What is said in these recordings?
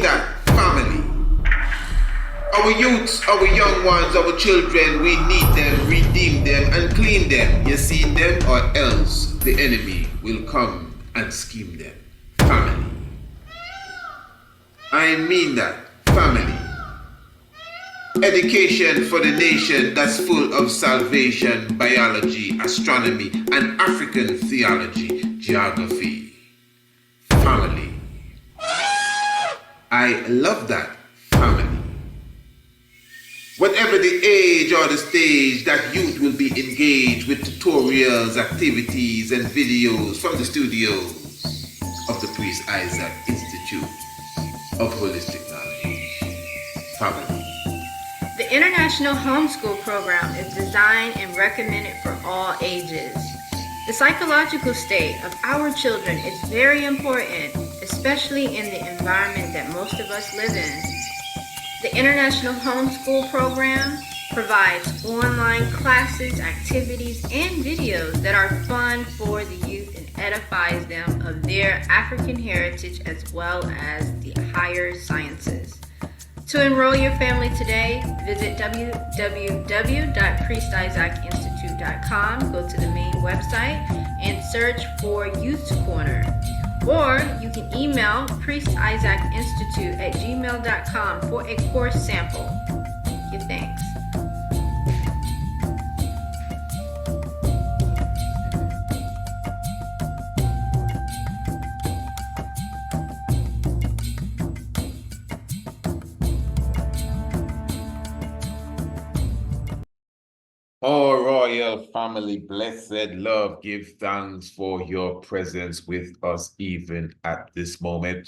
mean that, family. Our youths, our young ones, our children, we need them, redeem them, and clean them. You see them, or else the enemy will come and scheme them. Family. I mean that, family. Education for the nation that's full of salvation, biology, astronomy, and African theology, geography. Family. I love that, family. Whatever the age or the stage, that youth will be engaged with tutorials, activities, and videos from the studios of the Priest Isaac Institute of Holistic Knowledge. Family. The International Homeschool Program is designed and recommended for all ages. The psychological state of our children is very important, especially in the environment that most of us live in. The International Homeschool Program provides online classes, activities, and videos that are fun for the youth and edifies them of their African heritage as well as the higher sciences. To enroll your family today, visit www.priestisaacinstitute.com, go to the main website, and search for Youth Corner. Or you can email priestisaacinstitute@gmail.com for a course sample. Give thanks. Oh, royal family, blessed love, give thanks for your presence with us even at this moment.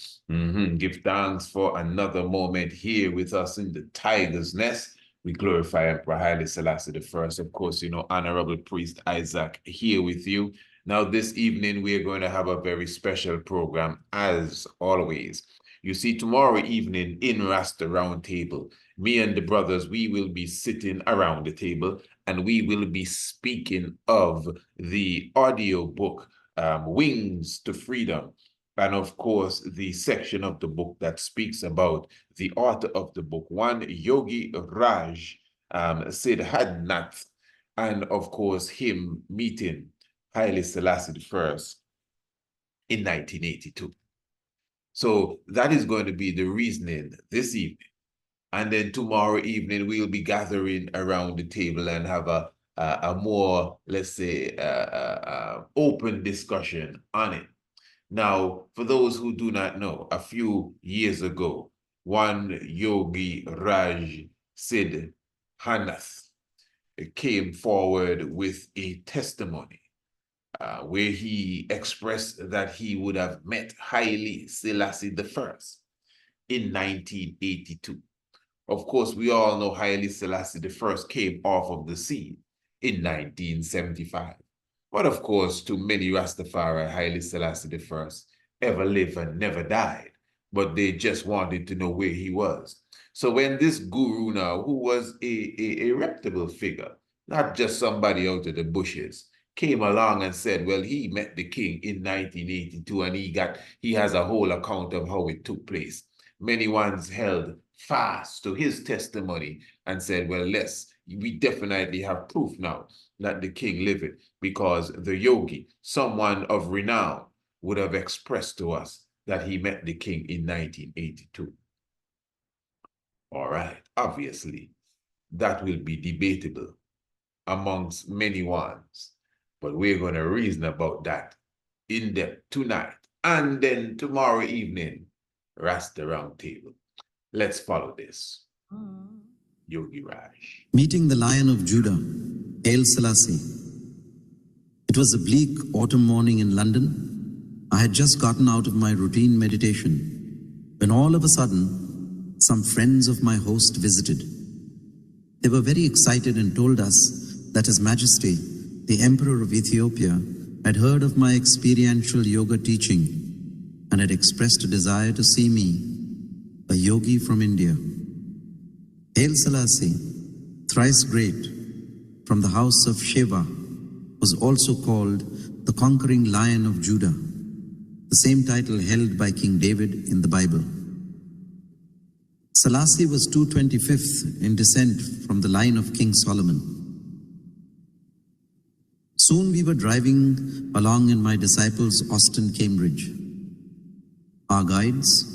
Give thanks for another moment here with us in the Tiger's Nest. We glorify Emperor Haile Selassie I. Of course, Honorable Priest Isaac here with you. Now, this evening, we are going to have a very special program, as always. You see, tomorrow evening in Rasta Roundtable, me and the brothers, we will be sitting around the table and we will be speaking of the audio book, Wings to Freedom. And of course, the section of the book that speaks about the author of the book, one Yogiraj Siddharnath, and of course, him meeting Haile Selassie I in 1982. So that is going to be the reasoning this evening. And then tomorrow evening, we'll be gathering around the table and have a more, let's say, open discussion on it. Now, for those who do not know, a few years ago, one Yogiraj Siddharnath came forward with a testimony where he expressed that he would have met Haile Selassie I in 1982. Of course, we all know Haile Selassie I came off of the scene in 1975. But of course, to many Rastafari, Haile Selassie I ever lived and never died. But they just wanted to know where he was. So when this guru now, who was a reputable figure, not just somebody out of the bushes, came along and said, well, he met the king in 1982 and he has a whole account of how it took place. Many ones held fast to his testimony and said, well, we definitely have proof now that the king lived, because the yogi, someone of renown, would have expressed to us that he met the king in 1982. All right, obviously, that will be debatable amongst many ones, but we're going to reason about that in depth tonight. And then tomorrow evening, Rasta Roundtable. Let's follow this. Yogiraj. Meeting the Lion of Judah, Haile Selassie. It was a bleak autumn morning in London. I had just gotten out of my routine meditation when all of a sudden, some friends of my host visited. They were very excited and told us that His Majesty, the Emperor of Ethiopia, had heard of my experiential yoga teaching and had expressed a desire to see me, a yogi from India. Haile Selassie, thrice great, from the house of Shiva, was also called the Conquering Lion of Judah, the same title held by King David in the Bible. Selassie was 225th in descent from the line of King Solomon. Soon we were driving along in my disciples' Austin, Cambridge. Our guides,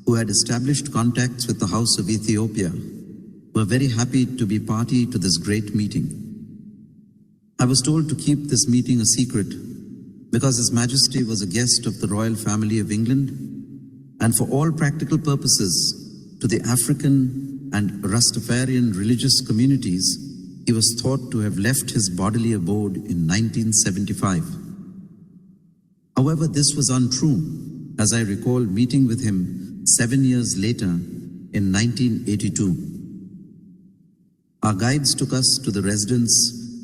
who had established contacts with the House of Ethiopia, were very happy to be party to this great meeting. I was told to keep this meeting a secret because His Majesty was a guest of the royal family of England, and for all practical purposes, to the African and Rastafarian religious communities, he was thought to have left his bodily abode in 1975. However, this was untrue, as I recall meeting with him 7 years later in 1982. Our guides took us to the residence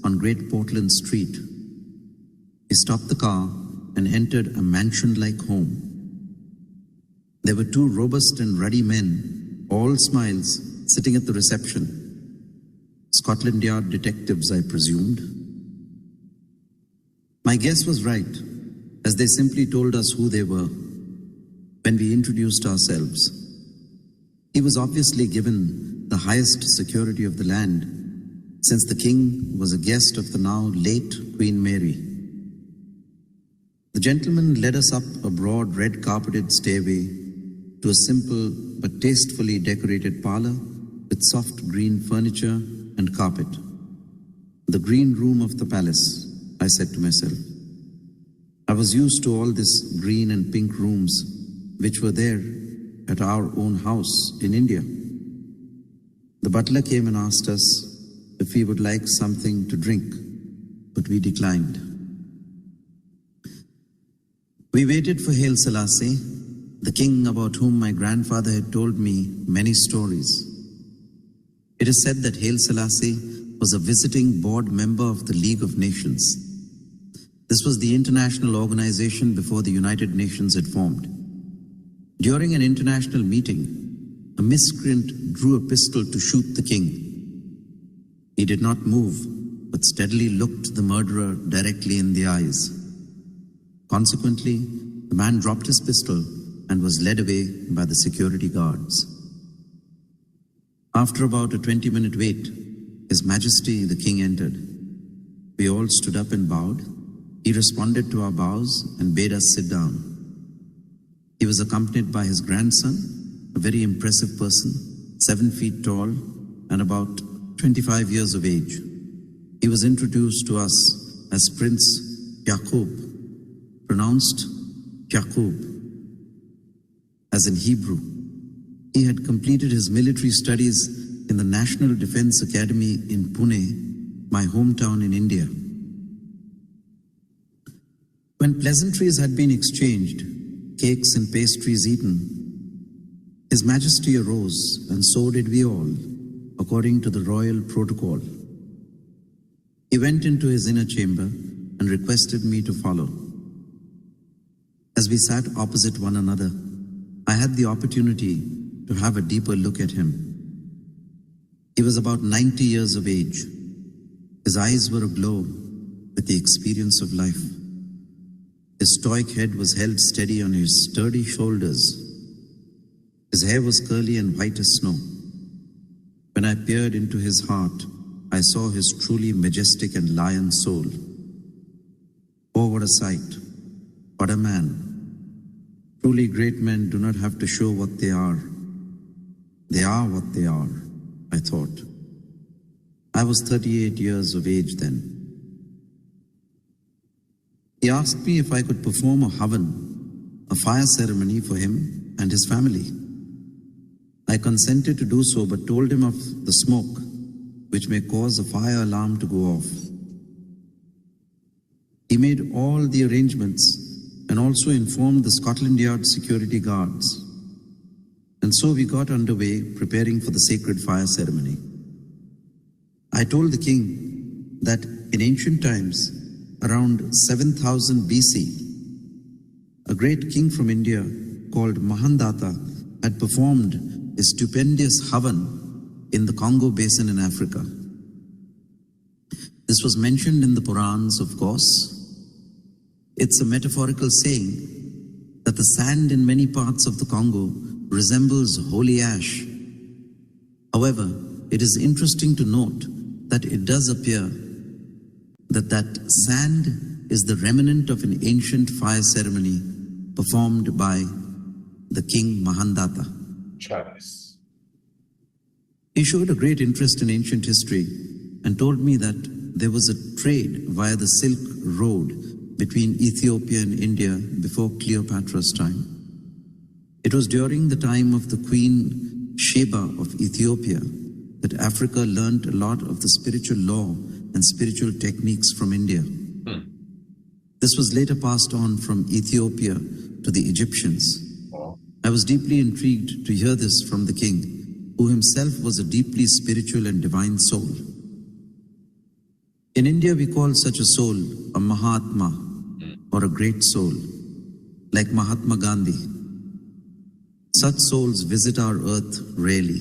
on Great Portland Street. We stopped the car and entered a mansion-like home. There were two robust and ruddy men, all smiles, sitting at the reception. Scotland Yard detectives, I presumed. My guess was right, as they simply told us who they were when we introduced ourselves. He was obviously given the highest security of the land, since the king was a guest of the now late Queen Mary. The gentleman led us up a broad red carpeted stairway to a simple but tastefully decorated parlor with soft green furniture and carpet. The green room of the palace, I said to myself. I was used to all this green and pink rooms which were there at our own house in India. The butler came and asked us if we would like something to drink, but we declined. We waited for Haile Selassie, the king about whom my grandfather had told me many stories. It is said that Haile Selassie was a visiting board member of the League of Nations. This was the international organization before the United Nations had formed. During an international meeting, a miscreant drew a pistol to shoot the king. He did not move, but steadily looked the murderer directly in the eyes. Consequently, the man dropped his pistol and was led away by the security guards. After about a 20-minute wait, His Majesty the King entered. We all stood up and bowed. He responded to our bows and bade us sit down. He was accompanied by his grandson, a very impressive person, 7 feet tall and about 25 years of age. He was introduced to us as Prince Yaqub, pronounced Yaqub, as in Hebrew. He had completed his military studies in the National Defense Academy in Pune, my hometown in India. When pleasantries had been exchanged, cakes and pastries eaten, His Majesty arose, and so did we all, according to the royal protocol. He went into his inner chamber and requested me to follow. As we sat opposite one another, I had the opportunity to have a deeper look at him. He was about 90 years of age. His eyes were aglow with the experience of life. His stoic head was held steady on his sturdy shoulders. His hair was curly and white as snow. When I peered into his heart, I saw his truly majestic and lion soul. Oh, what a sight! What a man! Truly great men do not have to show what they are. They are what they are, I thought. I was 38 years of age then. He asked me if I could perform a havan, a fire ceremony for him and his family. I consented to do so, but told him of the smoke, which may cause a fire alarm to go off. He made all the arrangements and also informed the Scotland Yard security guards. And so we got underway, preparing for the sacred fire ceremony. I told the king that in ancient times, around 7000 BC, a great king from India called Mahandata had performed a stupendous havan in the Congo basin in Africa. This was mentioned in the Purans, of course. It's a metaphorical saying that the sand in many parts of the Congo resembles holy ash However, it is interesting to note that it does appear that sand is the remnant of an ancient fire ceremony performed by the king Mahandatta. Charles. He showed a great interest in ancient history and told me that there was a trade via the Silk Road between Ethiopia and India before Cleopatra's time. It was during the time of the Queen Sheba of Ethiopia that Africa learnt a lot of the spiritual law and spiritual techniques from India. This was later passed on from Ethiopia to the Egyptians. I was deeply intrigued to hear this from the king, who himself was a deeply spiritual and divine soul. In India, we call such a soul a Mahatma, or a great soul, like Mahatma Gandhi. Such souls visit our earth rarely.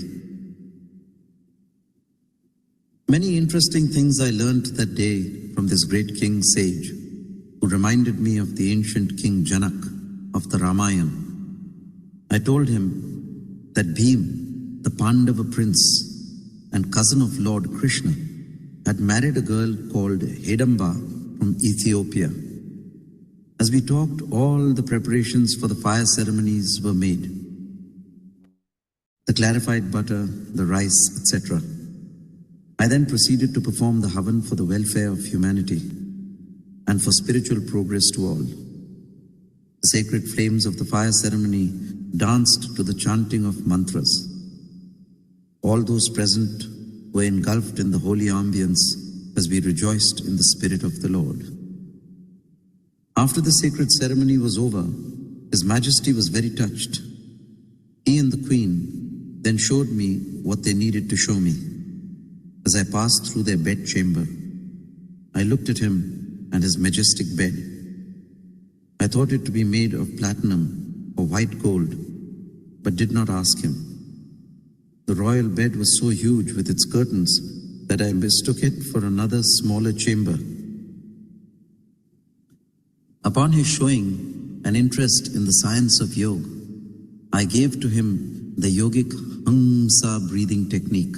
Many interesting things I learnt that day from this great king sage, who reminded me of the ancient King Janak of the Ramayana. I told him that Bhim, the Pandava prince and cousin of Lord Krishna, had married a girl called Hidamba from Ethiopia. As we talked, all the preparations for the fire ceremonies were made. The clarified butter, the rice, etc. I then proceeded to perform the havan for the welfare of humanity and for spiritual progress to all. The sacred flames of the fire ceremony danced to the chanting of mantras. All those present were engulfed in the holy ambience as we rejoiced in the Spirit of the Lord. After the sacred ceremony was over, His Majesty was very touched. He and the Queen then showed me what they needed to show me. As I passed through their bed chamber, I looked at him and his majestic bed. I thought it to be made of platinum or white gold, but did not ask him. The royal bed was so huge with its curtains that I mistook it for another smaller chamber. Upon his showing an interest in the science of yoga, I gave to him the yogic Hamsa breathing technique,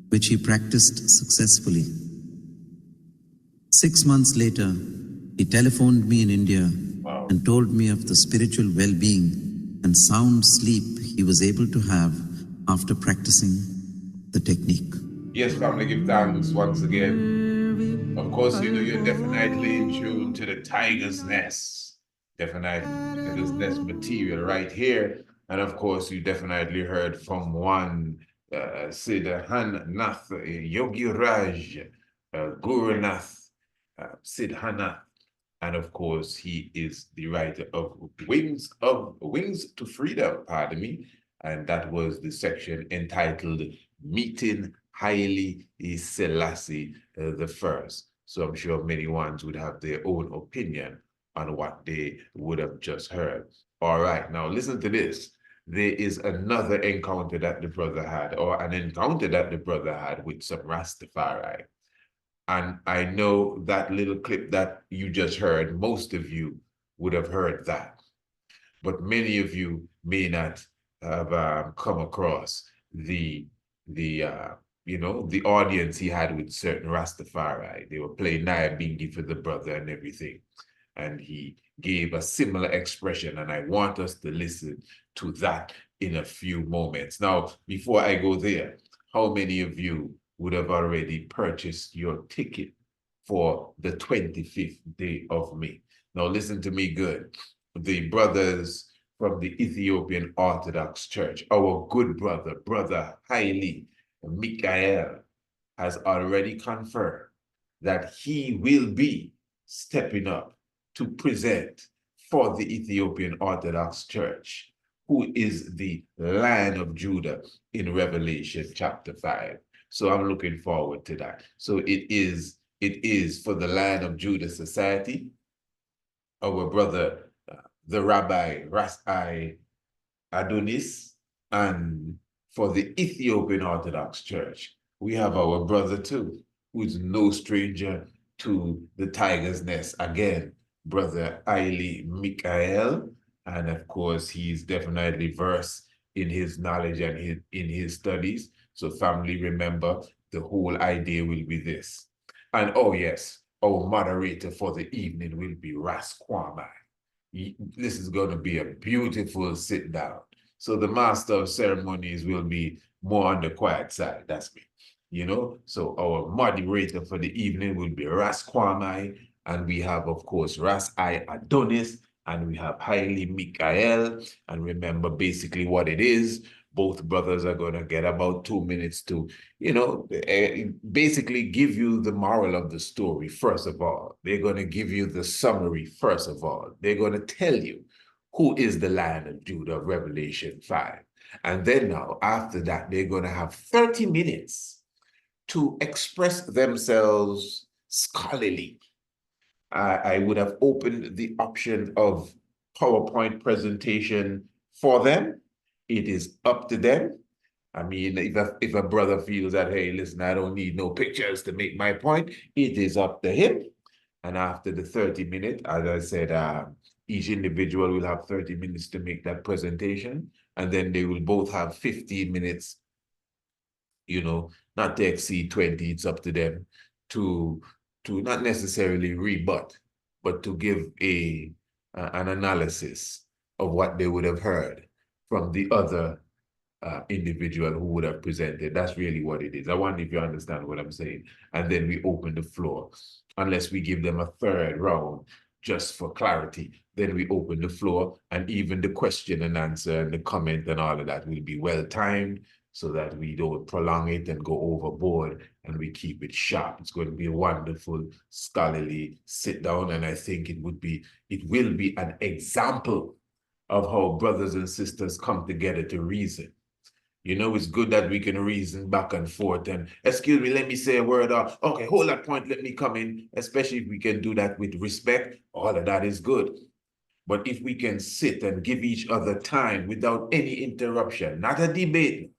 which he practiced successfully. 6 months later, he telephoned me in India and told me of the spiritual well-being and sound sleep he was able to have after practicing the technique. Yes, family, give thanks once again. Of course, you know, you're definitely in tune to the Tiger's Nest. Definitely Tiger's Nest material right here. And of course, you definitely heard from one Siddhanath, Yogiraj, Gurunath, Siddhanath. And of course, he is the writer of Wings to Freedom, pardon me. And that was the section entitled Meeting Haile Selassie the First. So I'm sure many ones would have their own opinion on what they would have just heard. All right, now listen to this. There is another encounter that the brother had, or an encounter that the brother had with some Rastafari. And I know that little clip that you just heard, most of you would have heard that. But many of you may not have come across the audience he had with certain Rastafari. They were playing Naya Bingi for the brother and everything. And he gave a similar expression, and I want us to listen to that in a few moments. Now, before I go there, how many of you would have already purchased your ticket for the 25th day of May? Now, listen to me good. The brothers from the Ethiopian Orthodox Church, our good brother, Brother Haile Michael, has already confirmed that he will be stepping up to present for the Ethiopian Orthodox Church, who is the Lion of Judah in Revelation chapter 5. So I'm looking forward to that. So it is for the Lion of Judah Society, our brother, the Rabbi Rasai Adonis, and for the Ethiopian Orthodox Church, we have our brother too, who's no stranger to the Tiger's Nest. Again, Brother Haile Michael, and of course, he's definitely versed in his knowledge and in his studies. So family, remember, the whole idea will be this. And oh yes, our moderator for the evening will be Ras Kwame. This is going to be a beautiful sit down. So the master of ceremonies will be more on the quiet side. That's me. You know, so our moderator for the evening will be Ras Kwame, and we have, of course, Ras I Adonis, and we have Haile Mikael. And remember basically what it is. Both brothers are going to get about 2 minutes to, basically give you the moral of the story, first of all. They're going to give you the summary, first of all. They're going to tell you who is the Lion of Judah of Revelation 5. And then now, after that, they're going to have 30 minutes to express themselves scholarly. I would have opened the option of PowerPoint presentation for them. It is up to them. I mean, if a brother feels that, hey, listen, I don't need no pictures to make my point, it is up to him. And after the 30 minutes, as I said, each individual will have 30 minutes to make that presentation. And then they will both have 15 minutes, not to exceed 20, it's up to them to not necessarily rebut, but to give an analysis of what they would have heard from the other individual who would have presented. That's really what it is. I wonder if you understand what I'm saying. And then we open the floor. Unless we give them a third round just for clarity, then we open the floor, and even the question and answer and the comment and all of that will be well timed so that we don't prolong it and go overboard, and we keep it sharp. It's going to be a wonderful scholarly sit down, and I think it will be an example of how brothers and sisters come together to reason. It's good that we can reason back and forth and, excuse me, let me say a word. Okay, hold that point, let me come in. Especially if we can do that with respect, all of that is good. But if we can sit and give each other time without any interruption, not a debate.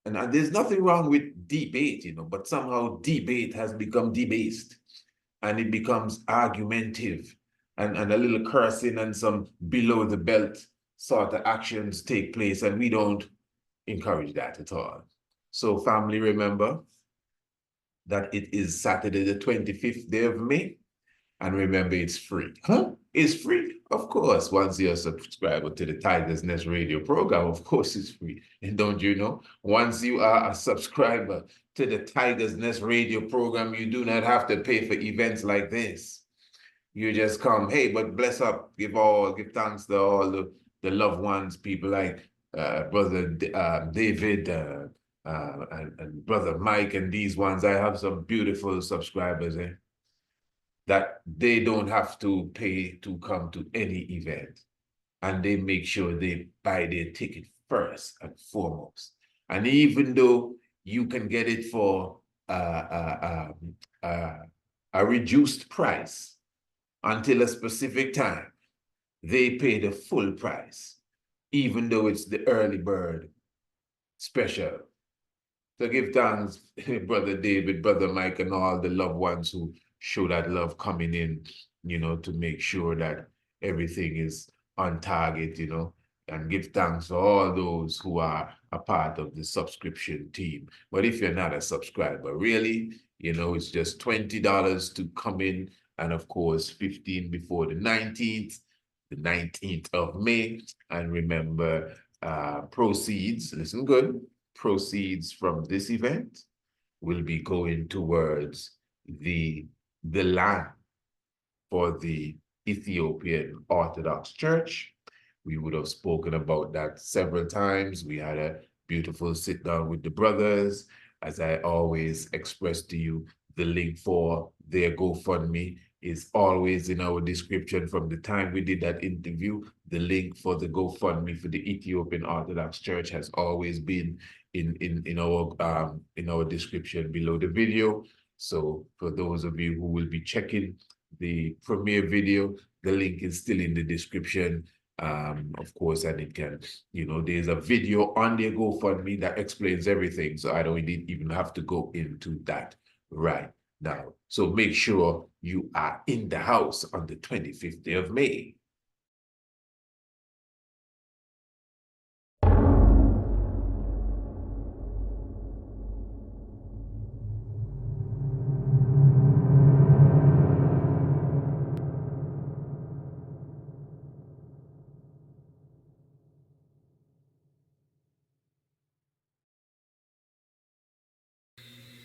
And there's nothing wrong with debate, but somehow debate has become debased, and it becomes argumentative, and a little cursing and some below the belt sort of actions take place, and we don't encourage that at all. So family, remember that it is Saturday, the 25th day of May. And remember, it's free. Huh? It's free? Of course. Once you're a subscriber to the Tigers Nest radio program, of course it's free. And don't you know, once you are a subscriber to the Tigers Nest radio program, you do not have to pay for events like this. You just come, hey, but bless up, give thanks to all the loved ones, people like Brother David and Brother Mike and these ones. I have some beautiful subscribers that they don't have to pay to come to any event. And they make sure they buy their ticket first and foremost. And even though you can get it for a reduced price until a specific time, they pay the full price, even though it's the early bird special. So give thanks, Brother David, Brother Mike, and all the loved ones who show that love coming in, to make sure that everything is on target, and give thanks to all those who are a part of the subscription team. But if you're not a subscriber, really, it's just $20 to come in, and of course, $15 before the 19th of May. And remember, proceeds, listen good, proceeds from this event will be going towards the land for the Ethiopian Orthodox Church. We would have spoken about that several times. We had a beautiful sit down with the brothers. As I always express to you, the link for their GoFundMe is always in our description. From the time we did that interview, the link for the GoFundMe for the Ethiopian Orthodox Church has always been in our description below the video. So for those of you who will be checking the premiere video, the link is still in the description. Of course, and it can, there's a video on their GoFundMe that explains everything. So I don't even have to go into that right now. So make sure you are in the house on the 25th day of May.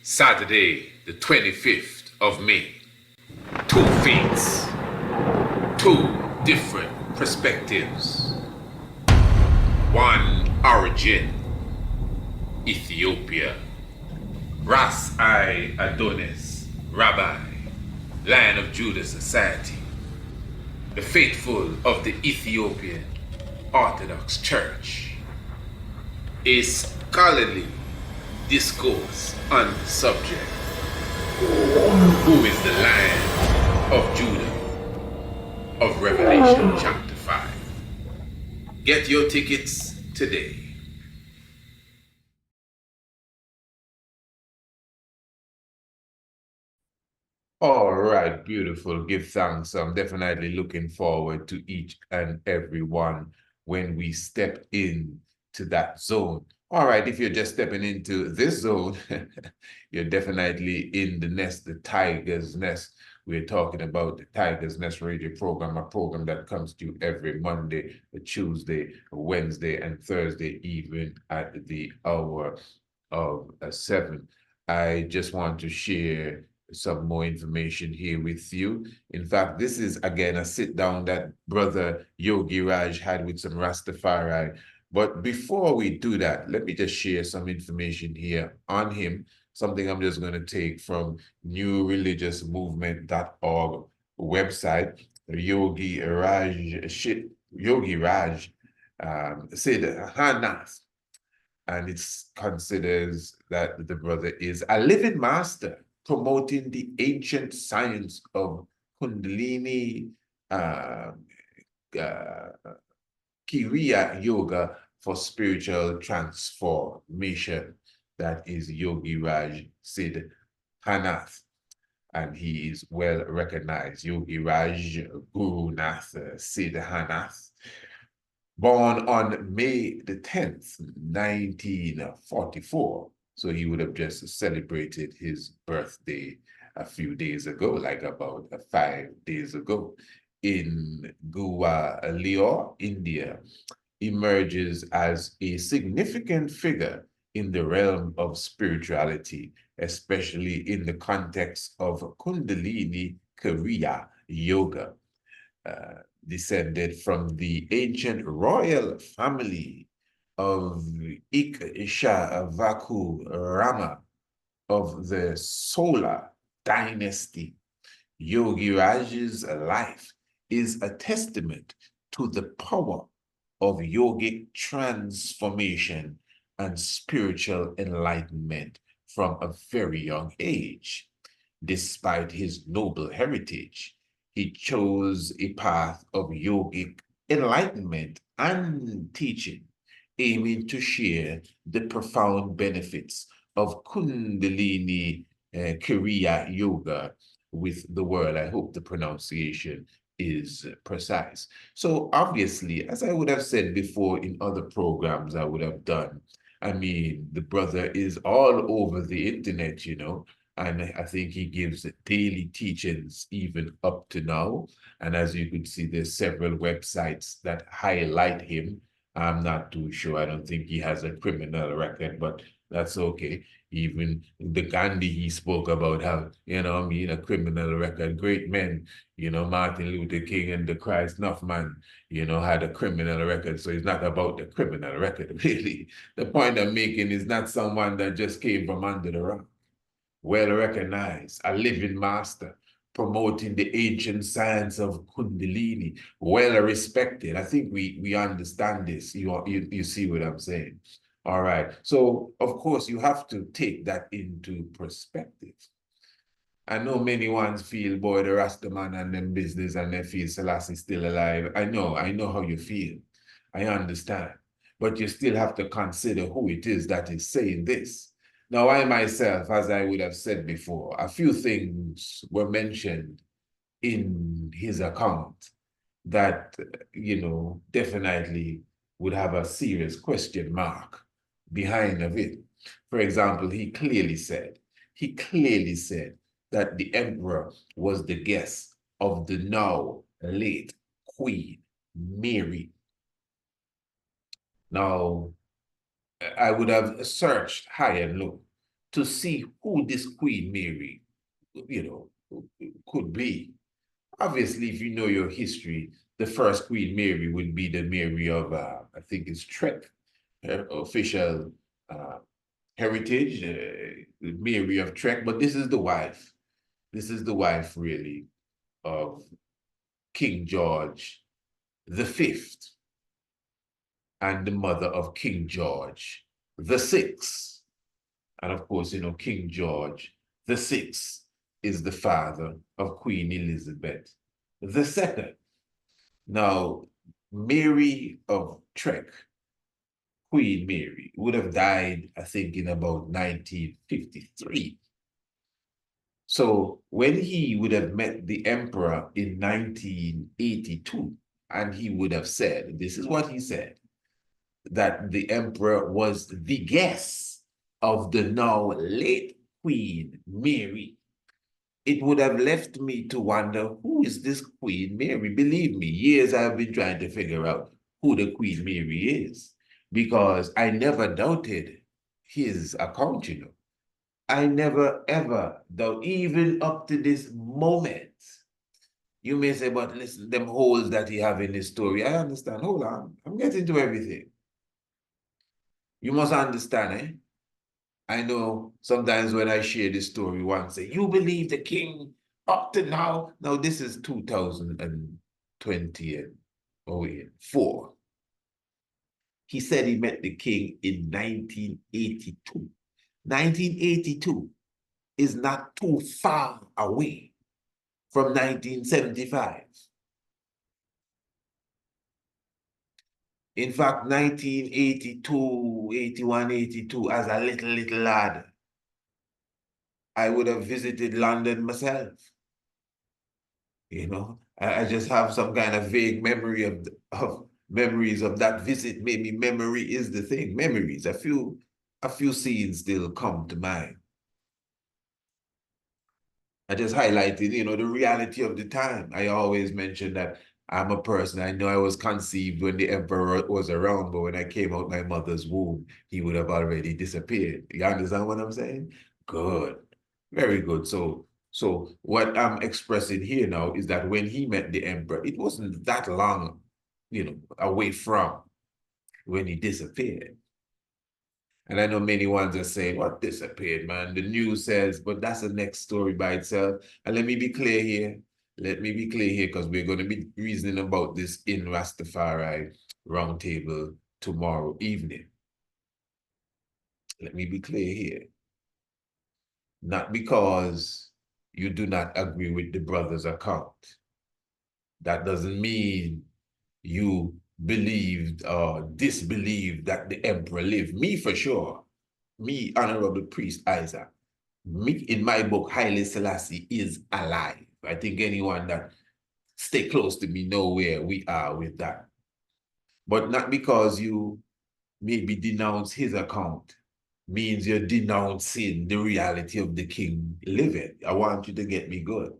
Saturday, the 25th of May. Two faiths, two different perspectives. One origin, Ethiopia. Ras I Adonis, Rabbi, Lion of Judah Society. The faithful of the Ethiopian Orthodox Church. A scholarly discourse on the subject. Who is the Lion of Judah of Revelation chapter 5? Get your tickets today. All right, beautiful. Give thanks. I'm definitely looking forward to each and every one when we step in to that zone. All right, if you're just stepping into this zone, you're definitely in the nest, the Tiger's Nest. We're talking about the Tiger's Nest radio program, a program that comes to you every Monday, Tuesday, Wednesday, and Thursday, even at the hour of 7. I just want to share some more information here with you. In fact, this is again a sit down that brother Yogiraj had with some Rastafari. But before we do that, let me just share some information here on him, something I'm just going to take from newreligiousmovement.org website. Yogiraj said Hanath, and it considers that the brother is a living master promoting the ancient science of Kundalini Kriya Yoga for spiritual transformation. That is Yogiraj Sid Hanath, and he is well recognized. Yogiraj Gurunath Sid Hanath, born on May the 10th, 1944. So he would have just celebrated his birthday a few days ago, like about 5 days ago, in Gwalior, India. Emerges as a significant figure in the realm of spirituality, especially in the context of Kundalini Kriya Yoga. Descended from the ancient royal family of Ikshavaku Rama of the Solar dynasty. Yogiraj's life is a testament to the power of yogic transformation and spiritual enlightenment from a very young age. Despite his noble heritage, he chose a path of yogic enlightenment and teaching, aiming to share the profound benefits of Kundalini Kriya Yoga with the world. I hope the pronunciation is precise. So obviously, as I would have said before in other programs I would have done, I mean, the brother is all over the internet, you know, and I think he gives daily teachings even up to now. And as you could see, there's several websites that highlight him. I'm not too sure. I don't think he has a criminal record, but that's okay. Even the Gandhi he spoke about how, you know, I mean, a criminal record, great men, you know, Martin Luther King and the Christ Nuffman, you know, had a criminal record. So it's not about the criminal record, really. The point I'm making is not someone that just came from under the rock. Well recognized, a living master, promoting the ancient science of Kundalini, well respected. I think we understand this. You see what I'm saying? All right. So, of course, you have to take that into perspective. I know many ones feel, boy, the Rastaman and them business and they feel Selassie still alive. I know how you feel. I understand. But you still have to consider who it is that is saying this. Now, I myself, as I would have said before, a few things were mentioned in his account that, you know, definitely would have a serious question mark behind of it. For example, he clearly said that the emperor was the guest of the now late Queen Mary. Now, I would have searched high and low to see who this Queen Mary, could be. Obviously, if you know your history, the first Queen Mary would be the Mary of, I think it's Trek, her official heritage, Mary of Trek, but this is the wife. This is the wife, really, of King George V and the mother of King George VI. And of course, King George VI is the father of Queen Elizabeth II. Now, Mary of Trek, Queen Mary, would have died, I think, in about 1953. So when he would have met the emperor in 1982, and he would have said, this is what he said, that the emperor was the guest of the now late Queen Mary, it would have left me to wonder, who is this Queen Mary? Believe me, years I've been trying to figure out who the Queen Mary is, because I never doubted his account, I never ever doubt, even up to this moment. You may say, but listen, them holes that he have in his story, I understand. Hold on, I'm getting to everything. You must understand, eh? I know sometimes when I share this story, one say, you believe the king up to now? Now, this is 2024. He said he met the king in 1982. 1982 is not too far away from 1975. In fact, 1982, 81, 82, as a little lad, I would have visited London myself. I just have some kind of vague memory of memories of that visit. Maybe memory is the thing. Memories, a few scenes still come to mind. I just highlighted, the reality of the time. I always mention that I'm a person, I know I was conceived when the emperor was around, but when I came out my mother's womb, he would have already disappeared. You understand what I'm saying? Good. Very good. So what I'm expressing here now is that when he met the emperor, it wasn't that long, away from when he disappeared. And I know many ones are saying, what disappeared, man? The news says, but that's the next story by itself. And let me be clear here. Let me be clear here, because we're going to be reasoning about this in Rastafari Roundtable tomorrow evening. Let me be clear here. Not because you do not agree with the brother's account. That doesn't mean you believed or disbelieved that the emperor lived. Me, for sure. Me, Honorable Priest Isaac. Me, in my book, Haile Selassie is alive. I think anyone that stay close to me know where we are with that. But not because you maybe denounce his account means you're denouncing the reality of the king living. I want you to get me good.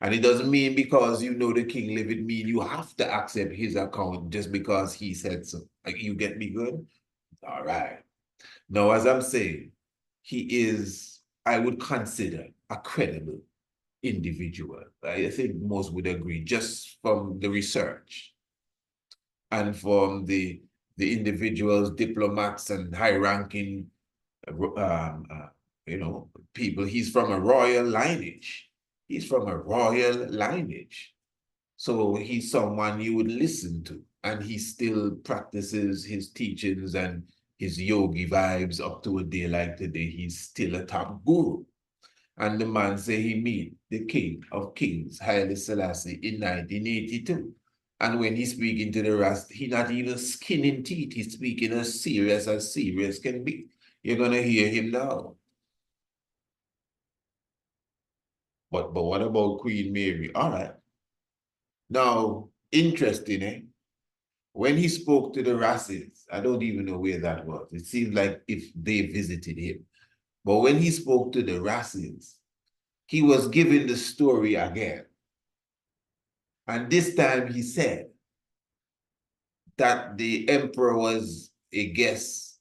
And it doesn't mean because you know the king living mean you have to accept his account just because he said so. Like, you get me good? All right. Now, as I'm saying, he is, I would consider, a credible individual. I think most would agree, just from the research and from the individuals, diplomats, and high-ranking, people. He's from a royal lineage. He's from a royal lineage. So he's someone you would listen to, and he still practices his teachings and his yogi vibes up to a day like today. He's still a top guru. And the man say he meet the king of kings, Haile Selassie, in 1982. And when he's speaking to the rest, he not even skinning teeth. He's speaking as serious can be. You're going to hear him now. But what about Queen Mary? All right. Now, interesting, eh? When he spoke to the Rassids, I don't even know where that was. It seems like if they visited him. But when he spoke to the Rassids, he was giving the story again. And this time he said that the emperor was a guest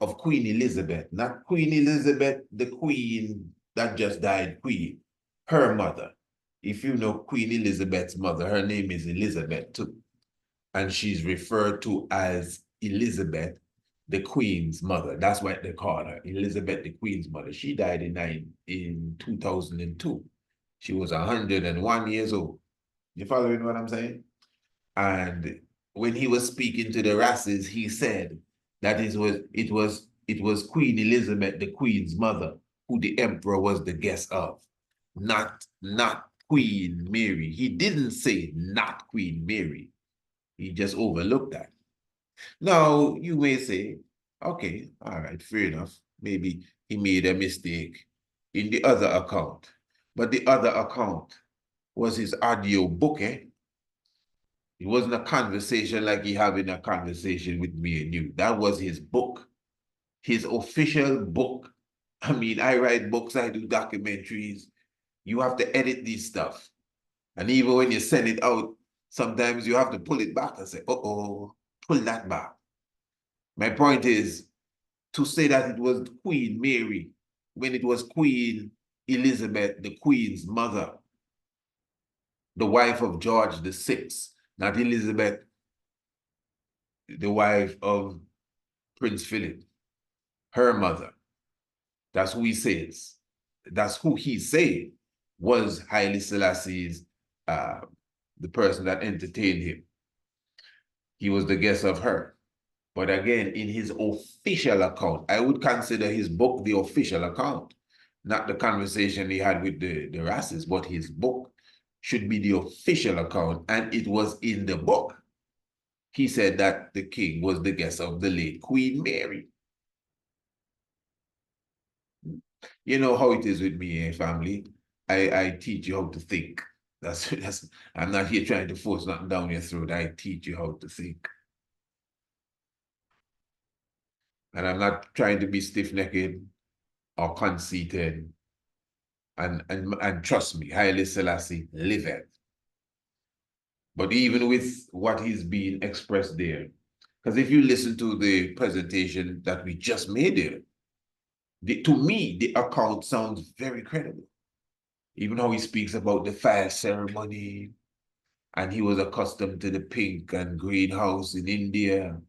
of Queen Elizabeth, not Queen Elizabeth, the queen that just died, queen, her mother. If you know Queen Elizabeth's mother, her name is Elizabeth too. And she's referred to as Elizabeth, the Queen's mother. That's what they call her, Elizabeth, the Queen's mother. She died in 2002. She was 101 years old. You following what I'm saying? And when he was speaking to the Rasses, he said that it was Queen Elizabeth, the Queen's mother, who the emperor was the guest of, not Queen Mary. He didn't say not Queen Mary. He just overlooked that. Now, you may say, okay, all right, fair enough. Maybe he made a mistake in the other account. But the other account was his audio book, eh? It wasn't a conversation like he having a conversation with me and you. That was his book, his official book. I mean, I write books, I do documentaries. You have to edit these stuff. And even when you send it out, sometimes you have to pull it back and say, uh-oh, pull that back. My point is to say that it was Queen Mary when it was Queen Elizabeth, the Queen's mother, the wife of George VI, not Elizabeth, the wife of Prince Philip, her mother. That's who he says. That's who he said was Haile Selassie's, the person that entertained him. He was the guest of her. But again, in his official account, I would consider his book the official account, not the conversation he had with the Rasses, but his book should be the official account, and it was in the book. He said that the king was the guest of the late Queen Mary. You know how it is with me, family. I teach you how to think. That's I'm not here trying to force nothing down your throat. I teach you how to think. And I'm not trying to be stiff-necked or conceited. And trust me, Haile Selassie liveth. But even with what is being expressed there, because if you listen to the presentation that we just made there, to me, the account sounds very credible. Even how he speaks about the fire ceremony, and he was accustomed to the pink and green house in India.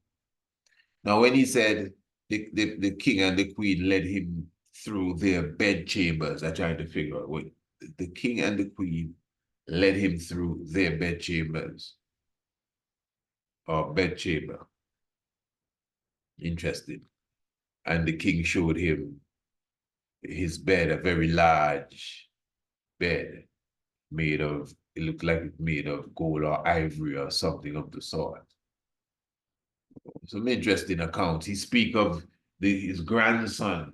Now, when he said the king and the queen led him through their bed chambers, I tried to figure out what the king and the queen led him through their bed chambers or bed chamber. Interesting. And the king showed him his bed, a very large bed made of, it looked like it made of gold or ivory or something of the sort. Some interesting accounts. He speaks of his grandson,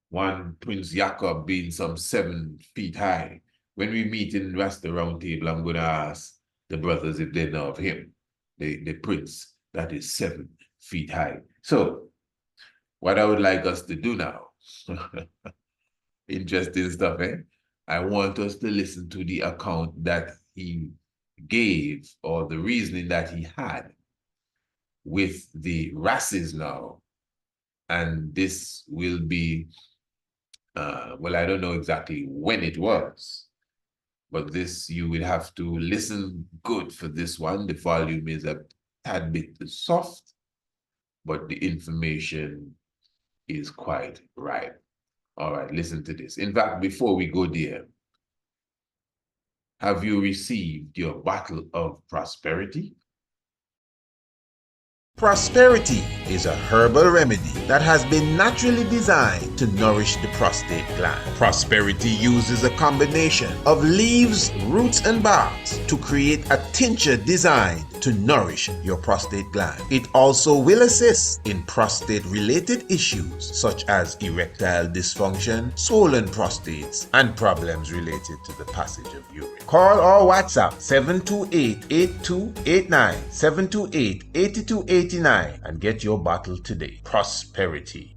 one Prince Jacob, being some 7 feet high. When we meet in the Roundtable, I'm going to ask the brothers if they know of him, the prince that is 7 feet high. So, what I would like us to do now, interesting stuff, eh? I want us to listen to the account that he gave, or the reasoning that he had with the Rasses now. And this will be, well, I don't know exactly when it was, but this, you will have to listen good for this one. The volume is a tad bit soft, but the information is quite right. All right, listen to this. In fact, before we go there, have you received your bottle of prosperity? Prosperity is a herbal remedy that has been naturally designed to nourish the prostate gland. Prosperity uses a combination of leaves, roots, and barks to create a tincture designed to nourish your prostate gland. It also will assist in prostate-related issues such as erectile dysfunction, swollen prostates, and problems related to the passage of urine. Call or WhatsApp 728-8289, 728-8289 and get your bottle today. Prosperity.